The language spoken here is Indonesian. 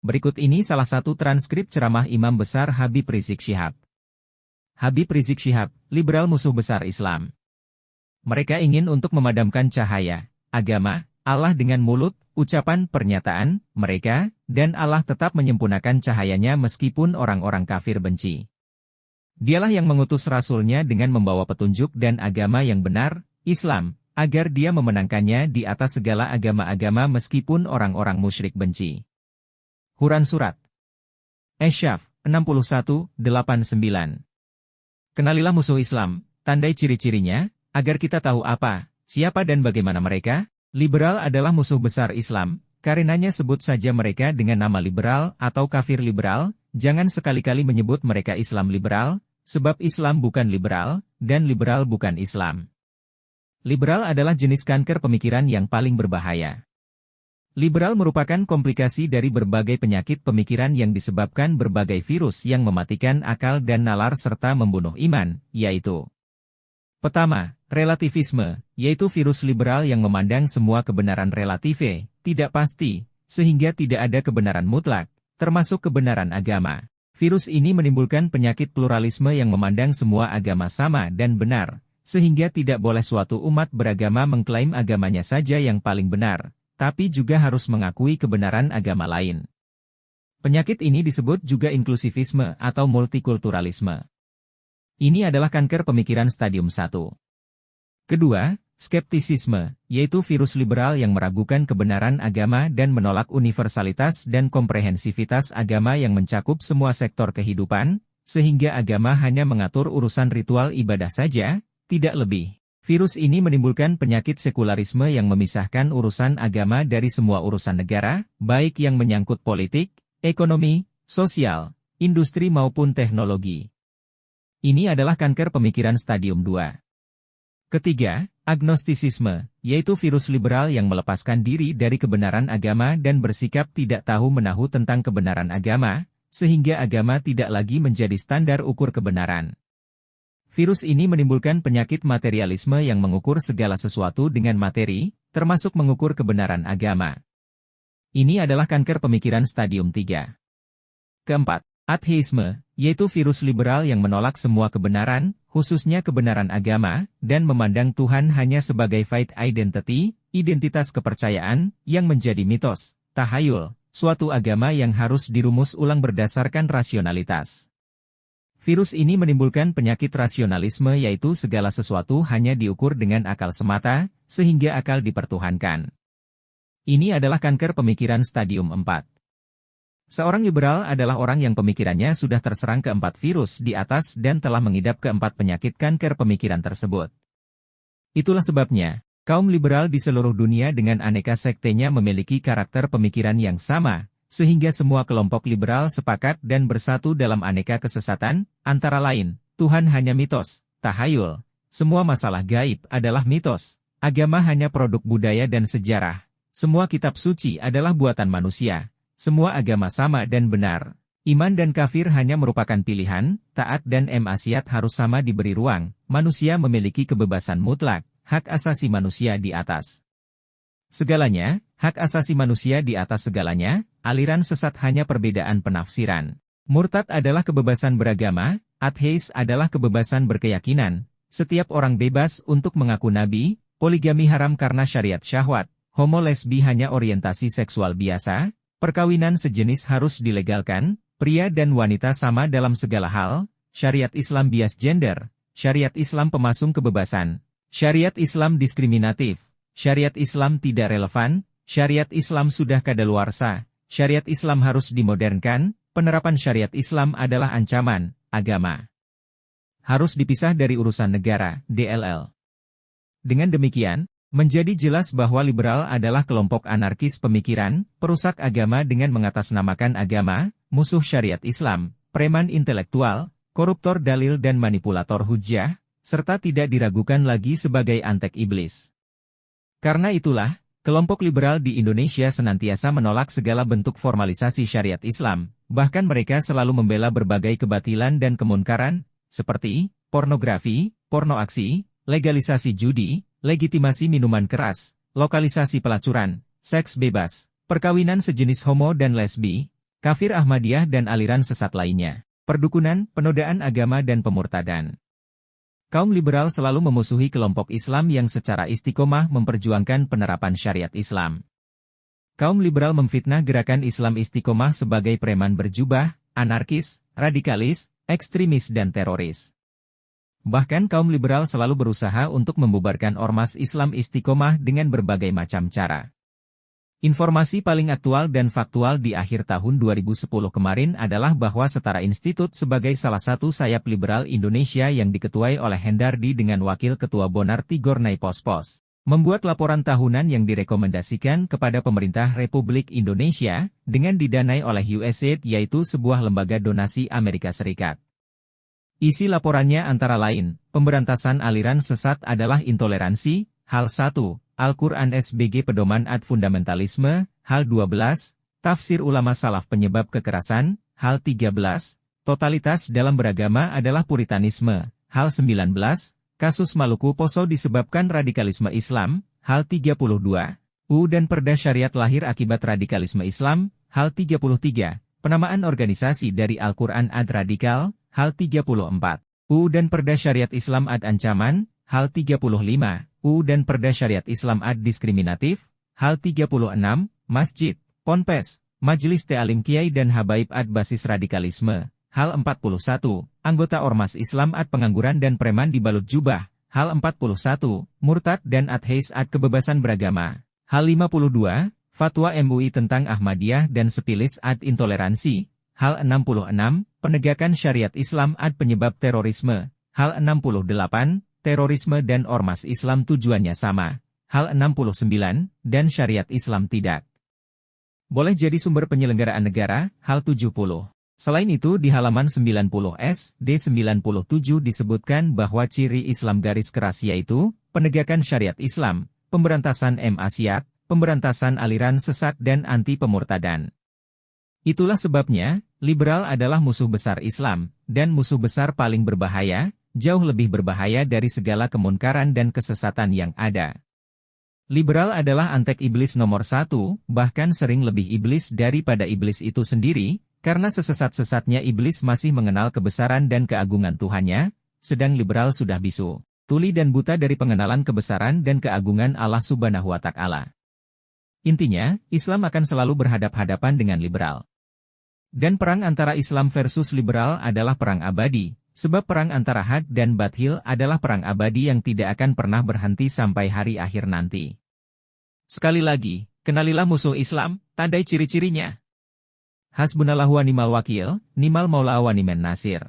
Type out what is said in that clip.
Berikut ini salah satu transkrip ceramah Imam Besar Habib Rizik Syihab. Habib Rizik Syihab, liberal musuh besar Islam. Mereka ingin untuk memadamkan cahaya agama Allah dengan mulut, ucapan, pernyataan mereka, dan Allah tetap menyempurnakan cahayanya meskipun orang-orang kafir benci. Dialah yang mengutus Rasul-Nya dengan membawa petunjuk dan agama yang benar, Islam, agar dia memenangkannya di atas segala agama-agama meskipun orang-orang musyrik benci. Quran Surat Asy-Syaff 61:89. Kenalilah musuh Islam, tandai ciri-cirinya, agar kita tahu apa, siapa dan bagaimana mereka. Liberal adalah musuh besar Islam, karenanya sebut saja mereka dengan nama liberal atau kafir liberal, jangan sekali-kali menyebut mereka Islam liberal, sebab Islam bukan liberal, dan liberal bukan Islam. Liberal adalah jenis kanker pemikiran yang paling berbahaya. Liberal merupakan komplikasi dari berbagai penyakit pemikiran yang disebabkan berbagai virus yang mematikan akal dan nalar serta membunuh iman, yaitu: pertama, relativisme, yaitu virus liberal yang memandang semua kebenaran relatif, tidak pasti, sehingga tidak ada kebenaran mutlak, termasuk kebenaran agama. Virus ini menimbulkan penyakit pluralisme yang memandang semua agama sama dan benar, sehingga tidak boleh suatu umat beragama mengklaim agamanya saja yang paling benar, tapi juga harus mengakui kebenaran agama lain. Penyakit ini disebut juga inklusivisme atau multikulturalisme. Ini adalah kanker pemikiran stadium 1. Kedua, skeptisisme, yaitu virus liberal yang meragukan kebenaran agama dan menolak universalitas dan komprehensivitas agama yang mencakup semua sektor kehidupan, sehingga agama hanya mengatur urusan ritual ibadah saja, tidak lebih. Virus ini menimbulkan penyakit sekularisme yang memisahkan urusan agama dari semua urusan negara, baik yang menyangkut politik, ekonomi, sosial, industri maupun teknologi. Ini adalah kanker pemikiran stadium 2. Ketiga, agnostisisme, yaitu virus liberal yang melepaskan diri dari kebenaran agama dan bersikap tidak tahu-menahu tentang kebenaran agama, sehingga agama tidak lagi menjadi standar ukur kebenaran. Virus ini menimbulkan penyakit materialisme yang mengukur segala sesuatu dengan materi, termasuk mengukur kebenaran agama. Ini adalah kanker pemikiran stadium 3. Keempat, ateisme, yaitu virus liberal yang menolak semua kebenaran, khususnya kebenaran agama, dan memandang Tuhan hanya sebagai fake identity, identitas kepercayaan, yang menjadi mitos, tahayul, suatu agama yang harus dirumus ulang berdasarkan rasionalitas. Virus ini menimbulkan penyakit rasionalisme yaitu segala sesuatu hanya diukur dengan akal semata, sehingga akal dipertuhankan. Ini adalah kanker pemikiran stadium 4. Seorang liberal adalah orang yang pemikirannya sudah terserang keempat virus di atas dan telah mengidap keempat penyakit kanker pemikiran tersebut. Itulah sebabnya, kaum liberal di seluruh dunia dengan aneka sektenya memiliki karakter pemikiran yang sama, sehingga semua kelompok liberal sepakat dan bersatu dalam aneka kesesatan, antara lain, Tuhan hanya mitos, tahayul, semua masalah gaib adalah mitos, agama hanya produk budaya dan sejarah, semua kitab suci adalah buatan manusia, semua agama sama dan benar, iman dan kafir hanya merupakan pilihan, taat dan maksiat harus sama diberi ruang, manusia memiliki kebebasan mutlak, hak asasi manusia di atas segalanya, hak asasi manusia di atas segalanya, aliran sesat hanya perbedaan penafsiran. Murtad adalah kebebasan beragama, ateis adalah kebebasan berkeyakinan, setiap orang bebas untuk mengaku nabi, poligami haram karena syariat syahwat, homo lesbi hanya orientasi seksual biasa, perkawinan sejenis harus dilegalkan, pria dan wanita sama dalam segala hal, syariat Islam bias gender, syariat Islam pemasung kebebasan, syariat Islam diskriminatif, syariat Islam tidak relevan, syariat Islam sudah kadaluarsa, syariat Islam harus dimodernkan, penerapan syariat Islam adalah ancaman, agama harus dipisah dari urusan negara, DLL. Dengan demikian, menjadi jelas bahwa liberal adalah kelompok anarkis pemikiran, perusak agama dengan mengatasnamakan agama, musuh syariat Islam, preman intelektual, koruptor dalil dan manipulator hujjah, serta tidak diragukan lagi sebagai antek iblis. Karena itulah, kelompok liberal di Indonesia senantiasa menolak segala bentuk formalisasi syariat Islam, bahkan mereka selalu membela berbagai kebatilan dan kemunkaran, seperti pornografi, porno aksi, legalisasi judi, legitimasi minuman keras, lokalisasi pelacuran, seks bebas, perkawinan sejenis homo dan lesbi, kafir Ahmadiyah dan aliran sesat lainnya, perdukunan, penodaan agama dan pemurtadan. Kaum liberal selalu memusuhi kelompok Islam yang secara istiqomah memperjuangkan penerapan syariat Islam. Kaum liberal memfitnah gerakan Islam istiqomah sebagai preman berjubah, anarkis, radikalis, ekstremis dan teroris. Bahkan kaum liberal selalu berusaha untuk membubarkan ormas Islam istiqomah dengan berbagai macam cara. Informasi paling aktual dan faktual di akhir tahun 2010 kemarin adalah bahwa Setara Institut sebagai salah satu sayap liberal Indonesia yang diketuai oleh Hendardi dengan Wakil Ketua Bonar Tigor Naipospos, membuat laporan tahunan yang direkomendasikan kepada pemerintah Republik Indonesia dengan didanai oleh USAID, yaitu sebuah lembaga donasi Amerika Serikat. Isi laporannya antara lain, pemberantasan aliran sesat adalah intoleransi, hal 1, Al-Quran SBG Pedoman ad Fundamentalisme, hal 12, tafsir ulama salaf penyebab kekerasan, hal 13, totalitas dalam beragama adalah puritanisme, hal 19, kasus Maluku Poso disebabkan radikalisme Islam, hal 32, dan Perda Syariat lahir akibat radikalisme Islam, hal 33, penamaan organisasi dari Al-Quran ad radikal, hal 34, dan Perda Syariat Islam ad ancaman, hal 35, dan Perda Syariat Islam ad diskriminatif, hal 36, masjid, ponpes, majelis ta'lim kiai dan habaib ad basis radikalisme, hal 41, anggota ormas Islam ad pengangguran dan preman dibalut jubah, hal 41, murtad dan ateis ad kebebasan beragama, hal 52, fatwa MUI tentang Ahmadiyah dan sepilis ad intoleransi, hal 66, penegakan syariat Islam ad penyebab terorisme, hal 68, terorisme dan ormas Islam tujuannya sama, hal 69, dan syariat Islam tidak boleh jadi sumber penyelenggaraan negara, hal 70. Selain itu di halaman 90 SD97 disebutkan bahwa ciri Islam garis keras yaitu, penegakan syariat Islam, pemberantasan maksiat, pemberantasan aliran sesat dan anti pemurtadan. Itulah sebabnya, liberal adalah musuh besar Islam, dan musuh besar paling berbahaya, jauh lebih berbahaya dari segala kemunkaran dan kesesatan yang ada. Liberal adalah antek iblis nomor 1, bahkan sering lebih iblis daripada iblis itu sendiri, karena sesesat-sesatnya iblis masih mengenal kebesaran dan keagungan Tuhannya, sedang liberal sudah bisu, tuli dan buta dari pengenalan kebesaran dan keagungan Allah Subhanahu wa Ta'ala. Intinya, Islam akan selalu berhadap-hadapan dengan liberal. Dan perang antara Islam versus liberal adalah perang abadi, sebab perang antara hak dan batil adalah perang abadi yang tidak akan pernah berhenti sampai hari akhir nanti. Sekali lagi, kenalilah musuh Islam, tandai ciri-cirinya. Hasbunallahu wa ni'mal wakil, ni'mal maula wa ni'man nasir.